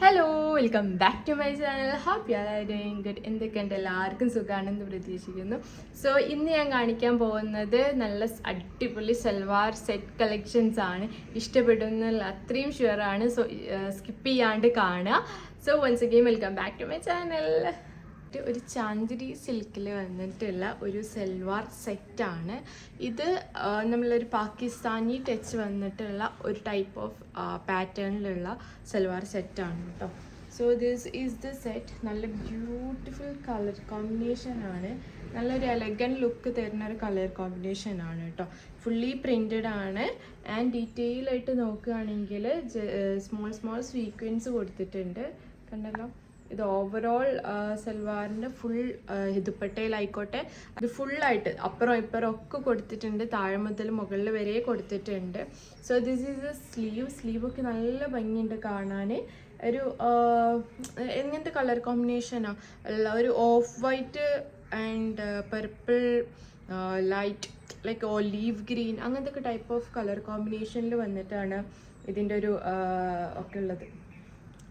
Hello, welcome back to my channel. Happy are doing good. എന്തൊക്കെയുണ്ട്? എല്ലാവർക്കും സുഖമാണെന്ന് പ്രതീക്ഷിക്കുന്നു. സോ ഇന്ന് ഞാൻ കാണിക്കാൻ പോകുന്നത് നല്ല അടിപൊളി സൽവാർ സെറ്റ് കളക്ഷൻസ് ആണ്. ഇഷ്ടപ്പെടുന്ന അത്രയും ഷുവറാണ്. സോ സ്കിപ്പ് ചെയ്യാണ്ട് കാണുക. So once again welcome back to my channel. ഒരു ചാന്ദിരി സിൽക്കിൽ വന്നിട്ടുള്ള ഒരു സൽവാർ സെറ്റാണ് ഇത്. നമ്മളൊരു പാകിസ്ഥാനി ടച്ച് വന്നിട്ടുള്ള ഒരു ടൈപ്പ് ഓഫ് പാറ്റേണിലുള്ള സൽവാർ സെറ്റാണ് കേട്ടോ. So this is the set. നല്ല ബ്യൂട്ടിഫുൾ കളർ കോമ്പിനേഷൻ ആണ്. നല്ലൊരു എലഗൻറ്റ് ലുക്ക് തരുന്ന ഒരു കളർ കോമ്പിനേഷൻ ആണ് കേട്ടോ. ഫുള്ളി പ്രിൻറ്റഡ് ആണ്. ആൻഡ് ഡീറ്റെയിൽ ആയിട്ട് നോക്കുകയാണെങ്കിൽ സ്മോൾ സ്വീക്വൻസ് കൊടുത്തിട്ടുണ്ട്. കണ്ടല്ലോ, ഇത് ഓവറോൾ സൽവാറിൻ്റെ ഫുൾ ദുപ്പട്ടയിലായിക്കോട്ടെ അത് ഫുള്ളായിട്ട് അപ്പുറം ഇപ്പുറം ഒക്കെ കൊടുത്തിട്ടുണ്ട്. താഴെ മുതൽ മുകളിൽ വരെ കൊടുത്തിട്ടുണ്ട്. സോ ദിസ് ഈസ് എ സ്ലീവൊക്കെ നല്ല ഭംഗിയുണ്ട് കാണാൻ. ഒരു എങ്ങനത്തെ കളർ കോമ്പിനേഷനാണ് അല്ല, ഒരു of white and purple light like olive green അങ്ങനത്തെ ഒക്കെ ടൈപ്പ് ഓഫ് കളർ കോമ്പിനേഷനിൽ വന്നിട്ടാണ് ഇതിൻ്റെ ഒരു ഒക്കെ ഉള്ളത്.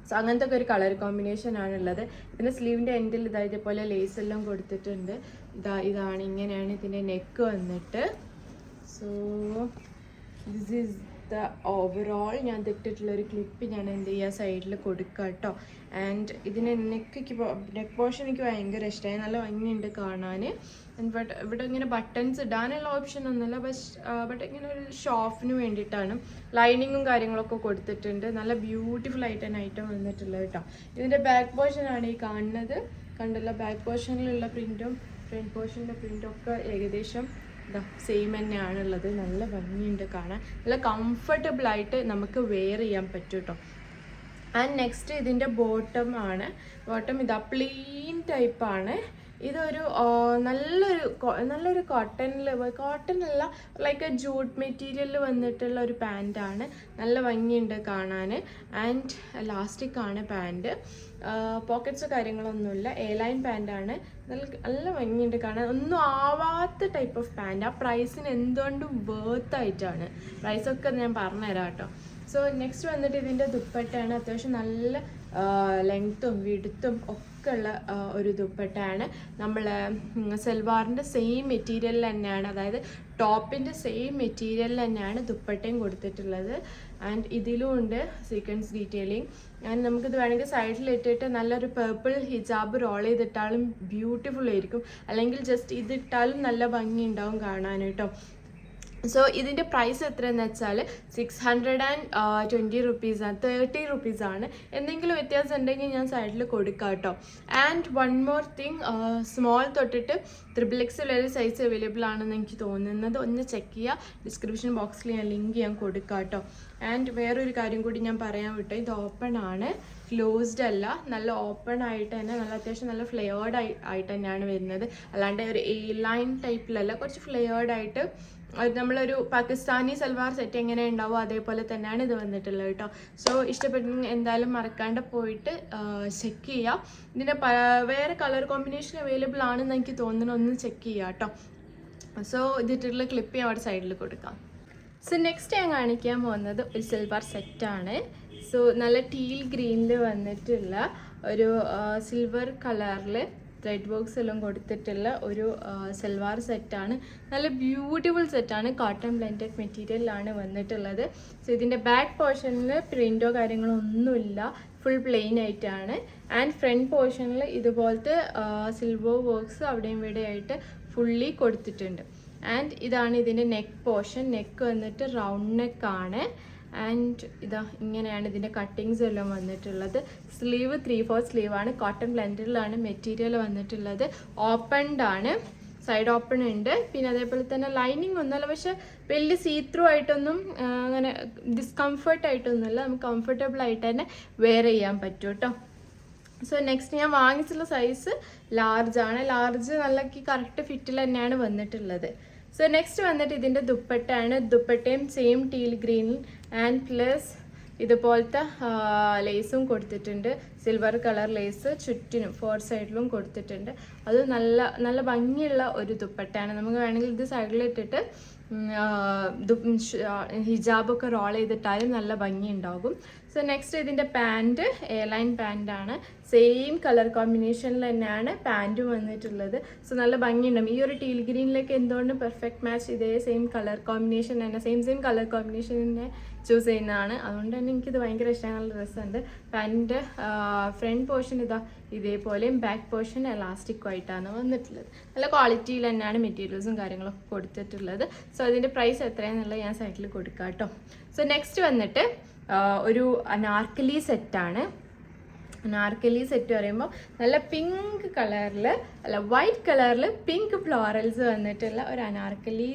സോ അങ്ങനത്തെ ഒക്കെ ഒരു കളർ കോമ്പിനേഷൻ ആണുള്ളത്. പിന്നെ സ്ലീവിൻ്റെ എൻഡിൽ ഇതേപോലെ ലേസ് എല്ലാം കൊടുത്തിട്ടുണ്ട്. ഇതാണ് ഇങ്ങനെയാണ് ഇതിൻ്റെ നെക്ക് വന്നിട്ട്. So this is the overall. ഞാൻ ഇട്ടിട്ടുള്ളൊരു ക്ലിപ്പ് ഞാൻ എന്ത് ചെയ്യുക സൈഡിൽ കൊടുക്കുക കേട്ടോ. ആൻഡ് ഇതിൻ്റെ നെക്ക് പോർഷൻ എനിക്ക് ഭയങ്കര ഇഷ്ടമായി. നല്ല ഭംഗിയുണ്ട് കാണാൻ. ബട്ട് ഇവിടെ ഇങ്ങനെ ബട്ടൺസ് ഇടാനുള്ള ഓപ്ഷൻ ഒന്നുമില്ല. ബട്ട് ഇങ്ങനെ ഒരു ഷോഫിന് വേണ്ടിയിട്ടാണ്. ലൈനിങ്ങും കാര്യങ്ങളൊക്കെ കൊടുത്തിട്ടുണ്ട്. നല്ല ബ്യൂട്ടിഫുൾ ആയിട്ട് തന്നെ ഐറ്റം വന്നിട്ടുള്ളത് കേട്ടോ. ഇതിൻ്റെ ബാക്ക് പോർഷനാണ് ഈ കാണുന്നത്. കണ്ടുള്ള ബാക്ക് പോർഷനിലുള്ള പ്രിൻറ്റും ഫ്രണ്ട് പോർഷൻ്റെ പ്രിൻറ്റും ഒക്കെ ഏകദേശം സെയിം തന്നെയാണുള്ളത്. നല്ല ഭംഗിയുണ്ട് കാണാൻ. നല്ല കംഫർട്ടബിൾ ആയിട്ട് നമുക്ക് വെയർ ചെയ്യാൻ പറ്റും കേട്ടോ. ആൻഡ് നെക്സ്റ്റ് ഇതിൻ്റെ ബോട്ടം ആണ്. ബോട്ടം പ്ലെയിൻ ടൈപ്പാണ്. ഇതൊരു നല്ലൊരു കോട്ടനല്ല ലൈക്ക് എ ജൂട്ട് മെറ്റീരിയലിൽ വന്നിട്ടുള്ള ഒരു പാൻറ്റാണ്. നല്ല ഭംഗിയുണ്ട് കാണാൻ. ആൻഡ് ലാസ്റ്റിക് ആണ് പാൻറ്റ്. പോക്കറ്റ്സോ കാര്യങ്ങളൊന്നുമില്ല. ലൈൻ പാൻറ്റാണ്. നല്ല ഭംഗിയുണ്ട് കാണാൻ. ഒന്നും ആവാത്ത ടൈപ്പ് ഓഫ് പാൻറ്റ്. ആ പ്രൈസിന് എന്തുകൊണ്ടും വേർത്തായിട്ടാണ്. പ്രൈസൊക്കെ ഞാൻ പറഞ്ഞുതരാം കേട്ടോ. സോ നെക്സ്റ്റ് വന്നിട്ട് ഇതിൻ്റെ ദുപ്പട്ടയാണ്. അത്യാവശ്യം നല്ല ലെങ്ത്തും വിഡ്ത്തും ഒക്കെ ഉള്ള ഒരു ദുപ്പട്ടയാണ്. നമ്മൾ സൽവാറിൻ്റെ സെയിം മെറ്റീരിയൽ തന്നെയാണ്, അതായത് ടോപ്പിൻ്റെ സെയിം മെറ്റീരിയൽ തന്നെയാണ് ദുപ്പട്ടയും കൊടുത്തിട്ടുള്ളത്. ആൻഡ് ഇതിലും ഉണ്ട് സീക്വൻസ് ഡീറ്റെയിലിംഗ്. ആൻഡ് നമുക്കിത് വേണമെങ്കിൽ സൈഡിൽ ഇട്ടിട്ട് നല്ലൊരു പേർപ്പിൾ ഹിജാബ് റോൾ ചെയ്തിട്ടാലും ബ്യൂട്ടിഫുൾ ആയിരിക്കും. അല്ലെങ്കിൽ ജസ്റ്റ് ഇതിട്ടാലും നല്ല ഭംഗി ഉണ്ടാവും കാണാൻ കേട്ടോ. സോ ഇതിൻ്റെ പ്രൈസ് എത്രയെന്ന് വെച്ചാൽ 620 റുപ്പീസാണ്, 30 റുപ്പീസാണ്. എന്തെങ്കിലും വ്യത്യാസം ഉണ്ടെങ്കിൽ ഞാൻ സൈഡിൽ കൊടുക്കാം കേട്ടോ. And one more thing, small തൊട്ടിട്ട് XXL വരെ സൈസ് അവൈലബിൾ ആണെന്ന് എനിക്ക് തോന്നുന്നത്. ഒന്ന് ചെക്ക് ചെയ്യുക. ഡിസ്ക്രിപ്ഷൻ ബോക്സിൽ ഞാൻ ലിങ്ക് ഞാൻ കൊടുക്കാം കേട്ടോ. ആൻഡ് വേറൊരു കാര്യം കൂടി ഞാൻ പറയാൻ വിട്ടു. ഇത് ഓപ്പൺ ആണ്, ക്ലോസ്ഡ് അല്ല. നല്ല ഓപ്പൺ ആയിട്ട് തന്നെ നല്ല അത്യാവശ്യം നല്ല ഫ്ലെയേർഡ് ആയിട്ട് തന്നെയാണ് വരുന്നത്. അല്ലാണ്ട് ഒരു ലൈൻ ടൈപ്പിലല്ല, കുറച്ച് ഫ്ലെയേർഡ് ആയിട്ട് നമ്മളൊരു പാകിസ്ഥാനി സൽവാർ സെറ്റ് എങ്ങനെ ഉണ്ടാവും അതേപോലെ തന്നെയാണ് ഇത് വന്നിട്ടുള്ളത് കേട്ടോ. സോ ഇഷ്ടപ്പെട്ടെങ്കിൽ എന്തായാലും മറക്കാണ്ട് പോയിട്ട് ചെക്ക് ചെയ്യാം. ഇതിൻ്റെ വേറെ കളർ കോമ്പിനേഷൻ അവൈലബിൾ ആണെന്ന് എനിക്ക് തോന്നുന്നു. ഒന്ന് ചെക്ക് ചെയ്യാം കേട്ടോ. സോ ഇതിട്ടുള്ള ക്ലിപ്പ് ഞാൻ അവിടെ സൈഡിൽ കൊടുക്കാം. സോ നെക്സ്റ്റ് ഞാൻ കാണിക്കാൻ പോകുന്നത് ഒരു സൽവാർ സെറ്റാണ്. സോ നല്ല ടീൽ ഗ്രീനിൽ വന്നിട്ടുള്ള ഒരു സിൽവർ കളറിൽ ത്രെഡ് വർക്ക്സ് എല്ലാം കൊടുത്തിട്ടുള്ള ഒരു സൽവാർ സെറ്റാണ്. നല്ല ബ്യൂട്ടിഫുൾ സെറ്റാണ്. കോട്ടൺ ബ്ലെൻഡഡ് മെറ്റീരിയലാണ് വന്നിട്ടുള്ളത്. സോ ഇതിൻ്റെ ബാക്ക് പോർഷനിൽ പ്രിൻറ്റോ കാര്യങ്ങളോ ഒന്നുമില്ല, ഫുൾ പ്ലെയിൻ ആയിട്ടാണ്. ആൻഡ് ഫ്രണ്ട് പോർഷനിൽ ഇതുപോലത്തെ സിൽവർ വർക്ക്സ് അവിടെയും ഇവിടെയായിട്ട് ഫുള്ളി കൊടുത്തിട്ടുണ്ട്. ആൻഡ് ഇതാണ് ഇതിൻ്റെ നെക്ക് പോർഷൻ. നെക്ക് വന്നിട്ട് റൗണ്ട് നെക്കാണ്. ആൻഡ് ഇങ്ങനെയാണ് ഇതിൻ്റെ കട്ടിങ്സ് എല്ലാം വന്നിട്ടുള്ളത്. സ്ലീവ് 3/4 സ്ലീവാണ്. കോട്ടൺ ബ്ലെൻഡിലാണ് മെറ്റീരിയൽ വന്നിട്ടുള്ളത്. ഓപ്പൺഡ് ആണ്, സൈഡ് ഓപ്പൺ ഉണ്ട്. പിന്നെ അതേപോലെ തന്നെ ലൈനിങ് ഒന്നുമല്ല, പക്ഷെ വലിയ സീത്രൂ ആയിട്ടൊന്നും അങ്ങനെ ഡിസ്കംഫർട്ടായിട്ടൊന്നുമില്ല. നമുക്ക് കംഫർട്ടബിൾ ആയിട്ട് തന്നെ വെയർ ചെയ്യാൻ പറ്റും കേട്ടോ. സോ നെക്സ്റ്റ് ഞാൻ വാങ്ങിച്ചുള്ള സൈസ് ലാർജ് ആണ്. ലാർജ് നല്ല കറക്റ്റ് ഫിറ്റിൽ തന്നെയാണ് വന്നിട്ടുള്ളത്. സോ നെക്സ്റ്റ് വന്നിട്ട് ഇതിൻ്റെ ദുപ്പട്ടയാണ്. ദുപ്പട്ടയും same teal green and plus ഇതുപോലത്തെ ലേസും കൊടുത്തിട്ടുണ്ട്. സിൽവർ കളർ ലേസ് ചുറ്റിനും 4 സൈഡിലും കൊടുത്തിട്ടുണ്ട്. അത് നല്ല നല്ല ഭംഗിയുള്ള ഒരു ദുപ്പട്ടയാണ്. നമുക്ക് വേണമെങ്കിൽ ഇത് സൈഡിലിട്ടിട്ട് ഹിജാബൊക്കെ റോൾ ചെയ്തിട്ടാലും നല്ല ഭംഗി ഉണ്ടാകും. സോ നെക്സ്റ്റ് ഇതിൻ്റെ പാൻറ്റ് എയർലൈൻ പാൻറ്റാണ്. സെയിം കളർ കോമ്പിനേഷനിൽ തന്നെയാണ് പാൻറ്റും വന്നിട്ടുള്ളത്. സോ നല്ല ഭംഗിയുണ്ടാവും. ഈ ഒരു ടീൽ ഗ്രീനിലേക്ക് എന്തുകൊണ്ടും പെർഫെക്റ്റ് മാച്ച് ഇതേ സെയിം കളർ കോമ്പിനേഷൻ തന്നെ, സെയിം കളർ കോമ്പിനേഷൻ തന്നെ ചൂസ് ചെയ്യുന്നതാണ്. അതുകൊണ്ട് തന്നെ എനിക്കിത് ഭയങ്കര ഇഷ്ടമാണ്. നല്ല രസമുണ്ട്. പാൻറ്റിൻ്റെ ഫ്രണ്ട് പോർഷൻ ഇതേപോലെയും ബാക്ക് പോർഷൻ എലാസ്റ്റിക്കും ആയിട്ടാണ് വന്നിട്ടുള്ളത്. നല്ല ക്വാളിറ്റിയിൽ തന്നെയാണ് മെറ്റീരിയൽസും കാര്യങ്ങളൊക്കെ കൊടുത്തിട്ടുള്ളത്. സോ അതിൻ്റെ പ്രൈസ് എത്രയാണെന്നുള്ളത് ഞാൻ സൈറ്റിൽ കൊടുക്കാം കേട്ടോ. സോ നെക്സ്റ്റ് വന്നിട്ട് ഒരു അനാർക്കലി സെറ്റാണ്. അനാർക്കലി സെറ്റ് പറയുമ്പോൾ നല്ല പിങ്ക് കളറിൽ അല്ല വൈറ്റ് കളറിൽ പിങ്ക് ഫ്ലോറൽസ് വന്നിട്ടുള്ള ഒരു അനാർക്കലി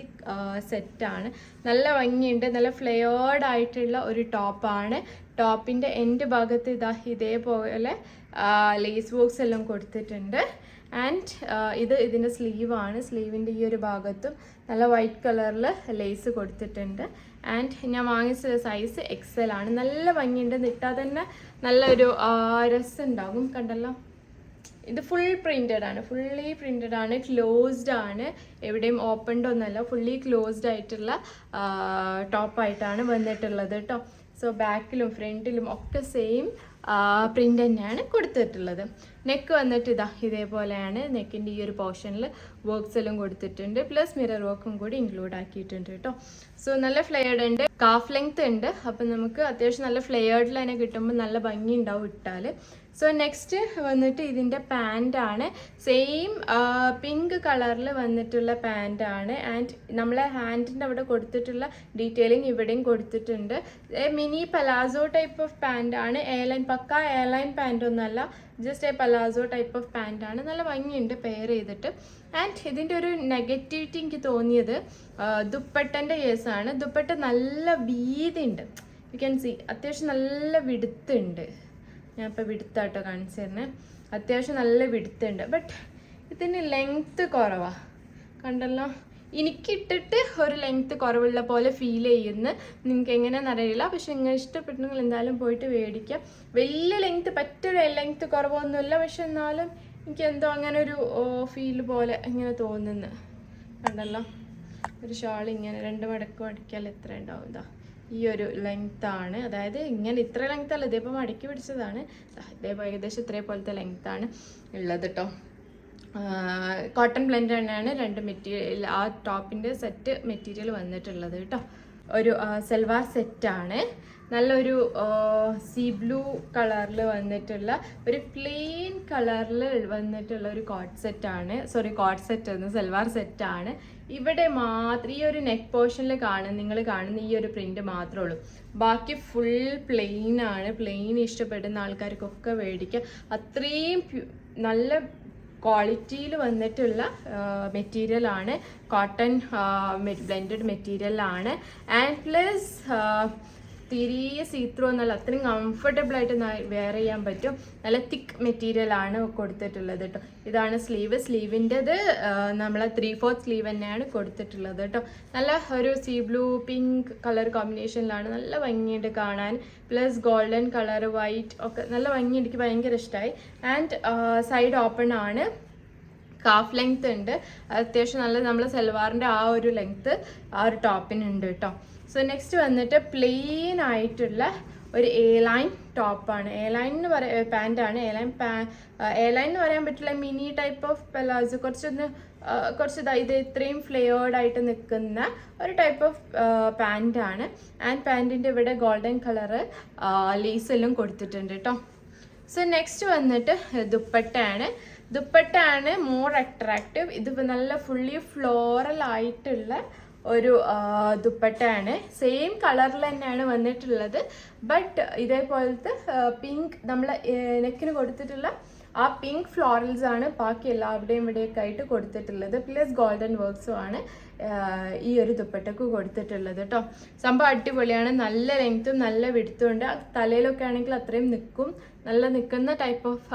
സെറ്റാണ്. നല്ല ഭംഗിയുണ്ട്. നല്ല ഫ്ലെയേർഡ് ആയിട്ടുള്ള ഒരു ടോപ്പാണ്. ടോപ്പിൻ്റെ എൻഡ് ഭാഗത്ത് ഇതേപോലെ ലേസ് ബോക്സ് എല്ലാം കൊടുത്തിട്ടുണ്ട്. ആൻഡ് ഇതിൻ്റെ സ്ലീവാണ്. സ്ലീവിൻ്റെ ഈ ഒരു ഭാഗത്തും നല്ല വൈറ്റ് കളറിൽ ലേസ് കൊടുത്തിട്ടുണ്ട്. ആൻഡ് ഞാൻ വാങ്ങിച്ച സൈസ് XL ആണ്. നല്ല ഭംഗിയുണ്ട്. ഇട്ടാൽ തന്നെ നല്ലൊരു രസമുണ്ടാകും. കണ്ടല്ലോ, ഇത് ഫുള്ളി പ്രിൻറ്റഡ് ആണ്. ക്ലോസ്ഡ് ആണ്. എവിടെയും ഓപ്പൺഡ് ഒന്നല്ല, ഫുള്ളി ക്ലോസ്ഡ് ആയിട്ടുള്ള ടോപ്പായിട്ടാണ് വന്നിട്ടുള്ളത് കേട്ടോ. സോ ബാക്കിലും ഫ്രണ്ടിലും ഒക്കെ സെയിം പ്രിൻ്റ് തന്നെയാണ് കൊടുത്തിട്ടുള്ളത്. നെക്ക് വന്നിട്ട് ഇതേപോലെയാണ്. നെക്കിൻ്റെ ഈ ഒരു പോർഷനിൽ വർക്ക്സ് എല്ലാം കൊടുത്തിട്ടുണ്ട്. പ്ലസ് മിറർ വർക്കും കൂടി ഇൻക്ലൂഡ് ആക്കിയിട്ടുണ്ട് കേട്ടോ. സോ നല്ല ഫ്ലെയർഡ് ഉണ്ട്. കാഫ് ലെങ്ത് ഉണ്ട്. അപ്പം നമുക്ക് അത്യാവശ്യം നല്ല ഫ്ലെയർഡിൽ തന്നെ കിട്ടുമ്പോൾ നല്ല ഭംഗി ഉണ്ടാവും ഇട്ടാൽ. സോ നെക്സ്റ്റ് വന്നിട്ട് ഇതിൻ്റെ പാൻറ്റാണ്. സെയിം പിങ്ക് കളറിൽ വന്നിട്ടുള്ള പാൻറ്റാണ്. ആൻഡ് നമ്മളെ ഹാൻഡിൻ്റെ അവിടെ കൊടുത്തിട്ടുള്ള ഡീറ്റെയിലിംഗ് ഇവിടെയും കൊടുത്തിട്ടുണ്ട്. മിനി പലാസോ ടൈപ്പ് ഓഫ് പാൻറ്റാണ്. പക്ക എയർലൈൻ പാൻറ് ഒന്നല്ല, just a palazzo type of പാൻറ്റാണ്. നല്ല ഭംഗിയുണ്ട് പെയർ ചെയ്തിട്ട്. ആൻഡ് ഇതിൻ്റെ ഒരു നെഗറ്റിവിറ്റി എനിക്ക് തോന്നിയത് ദുപ്പട്ടൻ്റെ കേസാണ്. ദുപ്പട്ട നല്ല വീതിയുണ്ട്. യു ക്യാൻ സി അത്യാവശ്യം നല്ല വിടുത്തുണ്ട്. ഞാനിപ്പോൾ വിടുത്താട്ടോ കാണിച്ചു തരുന്നത്. അത്യാവശ്യം നല്ല വിടുത്തുണ്ട്. ബട്ട് ഇതിന് ലെങ്ത്ത് കുറവാണ്. കണ്ടല്ലോ, എനിക്കിട്ടിട്ട് ഒരു ലെങ്ത്ത് കുറവുള്ള പോലെ ഫീൽ ചെയ്യുന്നു. നിങ്ങൾക്ക് എങ്ങനെയാണെന്ന് അറിയില്ല. പക്ഷെ ഇങ്ങനെ ഇഷ്ടപ്പെട്ടെങ്കിൽ എന്തായാലും പോയിട്ട് മേടിക്കാം. വലിയ ലെങ്ത്ത് പറ്റൊരു ലെങ്ത്ത് കുറവൊന്നുമില്ല. പക്ഷെ എന്നാലും എനിക്ക് എന്തോ അങ്ങനെ ഒരു ഫീൽ പോലെ ഇങ്ങനെ തോന്നുന്നു. കണ്ടല്ലോ, ഒരു ഷാൾ ഇങ്ങനെ 2 മടക്ക് മടക്കിയാൽ എത്ര ഉണ്ടാവും? ഈ ഒരു ലെങ്ത്താണ്. അതായത് ഇങ്ങനെ ഇത്ര ലെങ്ത് അല്ല, ഇതിപ്പോൾ മടക്കി പിടിച്ചതാണ്. ഇതേപോലെ ഏകദേശം ഇതേപോലത്തെ ലെങ്ത്താണ് ഉള്ളത് കേട്ടോ. കോട്ടൺ ബ്ലെൻഡ് തന്നെയാണ് 2 മെറ്റീരിയൽ ആ ടോപ്പിൻ്റെ സെറ്റ് മെറ്റീരിയൽ വന്നിട്ടുള്ളത് കേട്ടോ. ഒരു സൽവാർ സെറ്റാണ്. നല്ലൊരു സീ ബ്ലൂ കളറിൽ വന്നിട്ടുള്ള ഒരു പ്ലെയിൻ കളറിൽ വന്നിട്ടുള്ള ഒരു കോട്ട് സെറ്റ് എന്ന് സൽവാർ സെറ്റാണ്. ഇവിടെ മാത്രം ഈ ഒരു നെക്ക് പോർഷനിൽ നിങ്ങൾ കാണുന്ന ഈ ഒരു പ്രിന്റ് മാത്രമേ ഉള്ളൂ. ബാക്കി ഫുൾ പ്ലെയിൻ ആണ്. പ്ലെയിൻ ഇഷ്ടപ്പെടുന്ന ആൾക്കാർക്കൊക്കെ മേടിക്കാം. അത്രയും നല്ല ക്വാളിറ്റിയിൽ വന്നിട്ടുള്ള മെറ്റീരിയലാണ്. കോട്ടൺ ബ്ലെൻഡഡ് മെറ്റീരിയലാണ്. ആൻഡ് പ്ലസ് തിരിയെ സീത്രൂ എന്നല്ല, അത്രയും കംഫർട്ടബിൾ ആയിട്ട് വെയർ ചെയ്യാൻ പറ്റും. നല്ല തിക്ക് മെറ്റീരിയലാണ് കൊടുത്തിട്ടുള്ളത് കേട്ടോ. ഇതാണ് സ്ലീവിൻ്റെത് നമ്മളെ 3/4 സ്ലീവ് തന്നെയാണ് കൊടുത്തിട്ടുള്ളത് കേട്ടോ. നല്ല ഒരു സീ ബ്ലൂ പിങ്ക് കളർ കോമ്പിനേഷനിലാണ്. നല്ല ഭംഗിയുണ്ട് കാണാൻ. പ്ലസ് ഗോൾഡൻ കളർ വൈറ്റ് ഒക്കെ നല്ല ഭംഗി. എനിക്ക് ഭയങ്കര ഇഷ്ടമായി. ആൻഡ് സൈഡ് ഓപ്പൺ ആണ്. കാഫ് ലെങ്ത് ഉണ്ട്. അത്യാവശ്യം നല്ല നമ്മളെ സൽവാറിൻ്റെ ആ ഒരു ലെങ്ത്ത് ആ ഒരു ടോപ്പിനുണ്ട് കേട്ടോ. സോ നെക്സ്റ്റ് വന്നിട്ട് പ്ലെയിൻ ആയിട്ടുള്ള ഒരു എയർലൈൻ ടോപ്പാണ്. എയർലൈൻ എന്ന് പാൻറ്റാണ്. എയർലൈൻ എന്ന് പറയാൻ പറ്റില്ല, മിനി ടൈപ്പ് ഓഫ് പെലാസോ. കുറച്ച് ഇത് ഇത്രയും ഫ്ലെയേർഡ് ആയിട്ട് നിൽക്കുന്ന ഒരു ടൈപ്പ് ഓഫ് പാൻറ്റാണ്. ആൻഡ് പാൻറ്റിൻ്റെ ഇവിടെ ഗോൾഡൻ കളറ് ലേസ് എല്ലാം കൊടുത്തിട്ടുണ്ട് കേട്ടോ. സോ നെക്സ്റ്റ് വന്നിട്ട് ദുപ്പട്ടയാണ് മോർ അട്രാക്റ്റീവ്. ഇത് നല്ല ഫുള്ളി ഫ്ലോറൽ ആയിട്ടുള്ള ഒരു ദുപ്പട്ടയാണ്. സെയിം കളറിൽ തന്നെയാണ് വന്നിട്ടുള്ളത്. ബട്ട് ഇതേപോലത്തെ പിങ്ക് നമ്മൾ നെക്കിന് കൊടുത്തിട്ടുള്ള ആ പിങ്ക് ഫ്ലോറൽസ് ആണ് ബാക്കി എല്ലാവരുടെയും ഇവിടെയൊക്കെ ആയിട്ട് കൊടുത്തിട്ടുള്ളത്. പ്ലസ് ഗോൾഡൻ വർക്ക്സും ആണ് ഈ ഒരു ദുപ്പട്ടക്ക് കൊടുത്തിട്ടുള്ളത് കേട്ടോ. സംഭവം അടിപൊളിയാണ്. നല്ല ലെങ്ത്തും നല്ല വിടുത്തും ഉണ്ട്. തലയിലൊക്കെ ആണെങ്കിൽ അത്രയും നല്ല നിൽക്കുന്ന ടൈപ്പ് ഓഫ്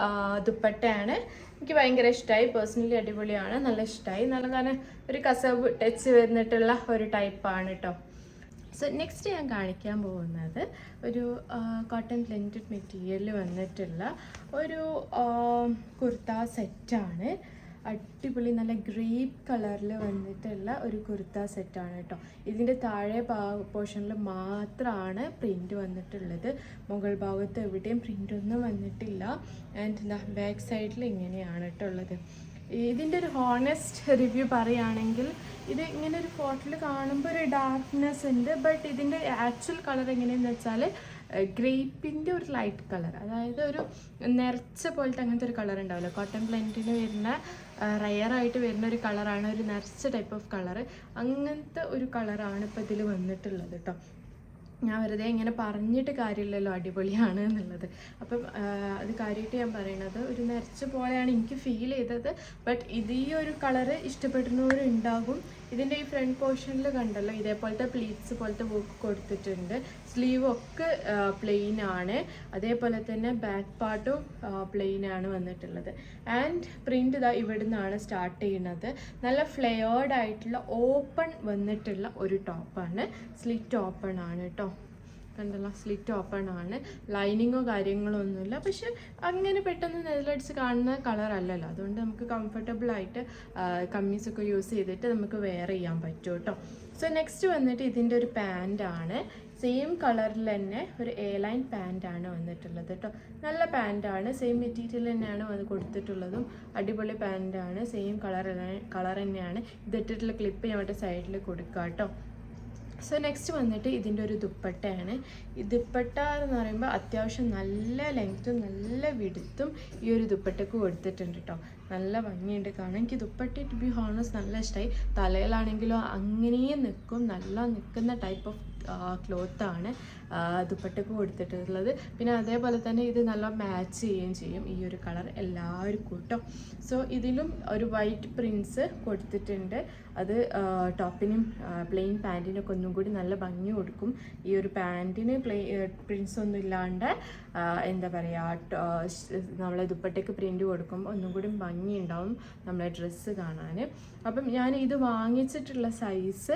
ദുപ്പട്ടയാണ്. എനിക്ക് ഭയങ്കര ഇഷ്ടമായി. പേഴ്സണലി അടിപൊളിയാണ്. നല്ല ഇഷ്ടമായി. നല്ല ഒരു കസവ് ടച്ച് വന്നിട്ടുള്ള ഒരു ടൈപ്പാണ് കേട്ടോ. സോ നെക്സ്റ്റ് ഞാൻ കാണിക്കാൻ പോകുന്നത് ഒരു കോട്ടൺ ബ്ലെൻഡഡ് മെറ്റീരിയൽ വന്നിട്ടുള്ള ഒരു കുർത്ത സെറ്റാണ്. അടിപൊളി നല്ല ഗ്രേപ്പ് കളറിൽ വന്നിട്ടുള്ള ഒരു കുർത്ത സെറ്റാണ് കേട്ടോ. ഇതിൻ്റെ താഴെ പോർഷനിൽ മാത്രമാണ് പ്രിൻ്റ് വന്നിട്ടുള്ളത്, മുകൾ ഭാഗത്ത് എവിടെയും പ്രിൻ്റൊന്നും വന്നിട്ടില്ല. ആൻഡ് ബാക്ക് സൈഡിൽ ഇങ്ങനെയാണ് കേട്ടോ ഉള്ളത്. ഇതിൻ്റെ ഒരു ഹോണസ്റ്റ് റിവ്യൂ പറയുകയാണെങ്കിൽ ഇത് ഇങ്ങനെ ഒരു ഫോട്ടോയിൽ കാണുമ്പോൾ ഒരു ഡാർക്ക്നെസ് ഉണ്ട്, ബട്ട് ഇതിൻ്റെ ആക്ച്വൽ കളർ എങ്ങനെയാണെന്ന് വെച്ചാൽ ഗ്രേപ്പിൻ്റെ ഒരു ലൈറ്റ് കളർ, അതായത് ഒരു നിറച്ച പോലത്തെ അങ്ങനത്തെ ഒരു കളർ ഉണ്ടാവില്ല, കോട്ടൺ ബ്ലെൻഡിന് വരുന്ന റയറായിട്ട് വരുന്ന ഒരു കളറാണ്, ഒരു നിറച്ച ടൈപ്പ് ഓഫ് കളർ, അങ്ങനത്തെ ഒരു കളറാണ് ഇപ്പോൾ ഇതിൽ വന്നിട്ടുള്ളത് കേട്ടോ. ഞാൻ വെറുതെ ഇങ്ങനെ പറഞ്ഞിട്ട് കാര്യമില്ലല്ലോ അടിപൊളിയാണ് എന്നുള്ളത്. അപ്പം അത് കാര്യമായിട്ട് ഞാൻ പറയണത് ഒരു നിറച്ച പോലെയാണ് എനിക്ക് ഫീൽ ചെയ്തത്. ബട്ട് ഇത് ഈ ഒരു കളറ് ഇഷ്ടപ്പെടുന്നവരുണ്ടാകും. ഇതിൻ്റെ ഈ ഫ്രണ്ട് പോർഷനിൽ കണ്ടല്ലോ ഇതേപോലത്തെ പ്ലീറ്റ്സ് പോലത്തെ വർക്ക് കൊടുത്തിട്ടുണ്ട്. സ്ലീവ് ഒക്കെ പ്ലെയിൻ ആണ്, അതേപോലെ തന്നെ ബാക്ക് പാർട്ടും പ്ലെയിൻ ആണ് വന്നിട്ടുള്ളത്. ആൻഡ് പ്രിൻ്റ് ഇതാ ഇവിടെ നിന്നാണ് സ്റ്റാർട്ട് ചെയ്യുന്നത്. നല്ല ഫ്ലെയേർഡ് ആയിട്ടുള്ള ഓപ്പൺ വന്നിട്ടുള്ള ഒരു ടോപ്പാണ്, സ്ലിറ്റ് ഓപ്പൺ ആണ് കേട്ടോ. കണ്ടല്ലോ, സ്ലിറ്റ് ഓപ്പൺ ആണ്, ലൈനിങ്ങോ കാര്യങ്ങളോ ഒന്നുമില്ല. പക്ഷെ അങ്ങനെ പെട്ടെന്ന് നെതിലടിച്ച് കാണുന്ന കളർ അല്ലല്ലോ, അതുകൊണ്ട് നമുക്ക് കംഫർട്ടബിൾ ആയിട്ട് കമ്മീസൊക്കെ യൂസ് ചെയ്തിട്ട് നമുക്ക് വെയർ ചെയ്യാൻ പറ്റും കേട്ടോ. സോ നെക്സ്റ്റ് വന്നിട്ട് ഇതിൻ്റെ ഒരു പാൻറ്റാണ്, സെയിം കളറിൽ തന്നെ ഒരു എ ലൈൻ പാൻറ്റാണ് വന്നിട്ടുള്ളത് കേട്ടോ. നല്ല പാൻറ്റാണ്, സെയിം മെറ്റീരിയൽ തന്നെയാണ് അത് കൊടുത്തിട്ടുള്ളതും, അടിപൊളി പാൻറ്റാണ്, സെയിം കളർ തന്നെയാണ്. ഇതിട്ടിട്ടുള്ള ക്ലിപ്പ് ഞാൻ മറ്റേ സൈഡിൽ കൊടുക്കാം കേട്ടോ. സോ നെക്സ്റ്റ് വന്നിട്ട് ഇതിൻ്റെ ഒരു ദുപ്പട്ടയാണ്. ഈ ദുപ്പട്ട എന്ന് പറയുമ്പോൾ അത്യാവശ്യം നല്ല ലെങ്ത്തും നല്ല വിടുത്തും ഈ ഒരു ദുപ്പട്ടക്ക് കൊടുത്തിട്ടുണ്ട് കേട്ടോ. നല്ല ഭംഗിയുണ്ട് കാണാൻ. എനിക്ക് ദുപ്പട്ട ടു ബി ഹോണസ്റ്റ് നല്ല ഇഷ്ടമായി. തലയിലാണെങ്കിലും അങ്ങനെ നിൽക്കും, നല്ല നിൽക്കുന്ന ടൈപ്പ് ഓഫ് ക്ലോത്താണ് ദുപ്പട്ടക്ക് കൊടുത്തിട്ടുള്ളത്. പിന്നെ അതേപോലെ തന്നെ ഇത് നല്ല മാച്ച് ചെയ്യുകയും ചെയ്യും ഈ ഒരു കളർ എല്ലാവർക്കും കേട്ടോ. സോ ഇതിലും ഒരു വൈറ്റ് പ്രിൻസ് കൊടുത്തിട്ടുണ്ട്, അത് ടോപ്പിനും പ്ലെയിൻ പാൻറ്റിനൊക്കെ ഒന്നും കൂടി നല്ല ഭംഗി കൊടുക്കും. ഈ ഒരു പാൻറ്റിന് പ്രിൻസ് ഒന്നും ഇല്ലാണ്ട് എന്താ പറയുക, നമ്മളെ ദുപ്പട്ടയ്ക്ക് പ്രിൻ്റ് കൊടുക്കുമ്പോൾ ഒന്നും കൂടി ഭംഗി ഉണ്ടാവും നമ്മളെ ഡ്രസ്സ് കാണാൻ. അപ്പം ഞാൻ ഇത് വാങ്ങിച്ചിട്ടുള്ള സൈസ്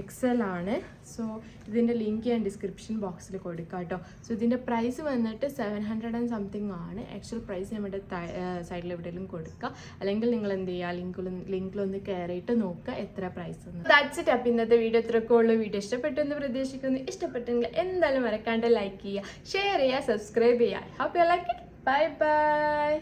XL ആണ്. സോ ഇതിൻ്റെ ലിങ്ക് ഞാൻ ഡിസ്ക്രിപ്ഷൻ ബോക്സിൽ കൊടുക്കാം കേട്ടോ. സോ ഇതിൻ്റെ പ്രൈസ് വന്നിട്ട് 700 and something ആണ്. ആക്ച്വൽ പ്രൈസ് നമ്മുടെ സൈഡിൽ എവിടെയെങ്കിലും കൊടുക്കുക, അല്ലെങ്കിൽ നിങ്ങൾ എന്ത് ചെയ്യുക, ലിങ്കിലൊന്ന് കയറിയിട്ട് നോക്കുക എത്ര പ്രൈസ് എന്ന്. That's it. അപ്പം ഇന്നത്തെ വീഡിയോ ഇത്രയൊക്കെ ഉള്ളൂ. വീഡിയോ ഇഷ്ടപ്പെട്ടു എന്ന് പ്രതീക്ഷിക്കുന്നു. ഇഷ്ടപ്പെട്ടെങ്കിൽ എന്തായാലും മറക്കാണ്ട് ലൈക്ക് ചെയ്യുക, ഷെയർ ചെയ്യുക, സബ്സ്ക്രൈബ് ചെയ്യുക. Happy like it. Bye bye.